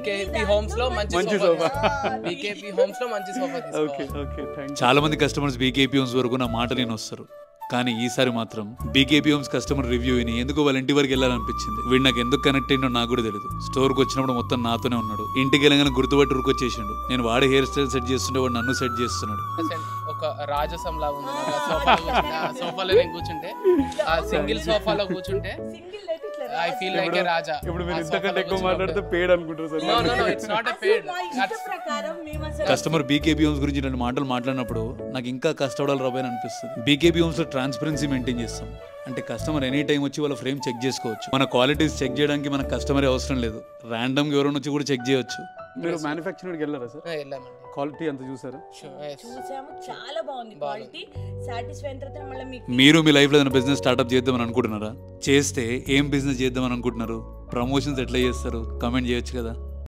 KP homes లో మంచి sofa BKP Homes లో మంచి సోఫా తీసుకోవాలి. చాలా మంది కస్టమర్స్ బీకేపీ హోమ్స్ వరకు నా మాట నేను వస్తారు, కానీ ఈసారి మాత్రం బీకేపీ హోమ్స్ కస్టమర్ రివ్యూ విని ఎందుకు వాళ్ళ ఇంటి వరకు వెళ్ళాలనిపించింది. వీడు నాకు ఎందుకు కనెక్ట్ అయిందో నాకు కూడా తెలియదు. స్టోర్కి వచ్చినప్పుడు మొత్తం నాతోనే ఉన్నాడు. ఇంటికి వెళ్ళగానే గుర్తుపట్టి ఉరికొచ్చేసిండు. నేను వాడే హెయిర్ స్టైల్ సెట్ చేస్తుంటే వాడు నన్ను సెట్ చేస్తున్నాడు. ఒక రాజసం లాగా ఉంది. సోఫాలో నేను కూర్చుంటే, ఆ సింగిల్ సోఫాలో కూర్చుంటే I feel like a raja. ఇప్పుడు మీరు ఇంతకంటే ఎక్కువ మాట్లాడితే పేడ్ అనుకుంటారు sir. No it's not a paid. Customer BKP Homes గురించి రెండు మాటలు మాట్లాడినప్పుడు నాకు ఇంకా కష్టపడాలి రాబోయని అనిపిస్తుంది. బీకేపీ హోమ్స్ లో ట్రాన్స్పరెన్సీ మెయింటైన్ చేస్తాం. అంటే కస్టమర్ ఎనీ టైం వచ్చి వాళ్ళ ఫ్రేమ్ చెక్ చేసుకోవచ్చు. మన క్వాలిటీస్ చెక్ చేయడానికి మన కస్టమరే అవసరం లేదు, ర్యాండమ్ ఎవరైనా వచ్చి కూడా చెక్ చేయొచ్చు. మీరు మ్యానుఫ్యాక్చరింగ్ వెళ్ళారా సార్? వెళ్ళామండి. క్వాలిటీ అంత చూసారా? చూసాము, చాలా బాగుంది క్వాలిటీ. సాటిస్ఫై అయిన తర్వాత మళ్ళీ మీరు మీ లైఫ్ లో ఏదైనా బిజినెస్ స్టార్ట్అప్ చేద్దామని అనుకుంటున్నారా? చేస్తే ఏం బిజినెస్ చేద్దామని అనుకుంటున్నారు? ప్రమోషన్స్ ఎట్లా చేస్తారు? కమెంట్ చేయొచ్చు కదా.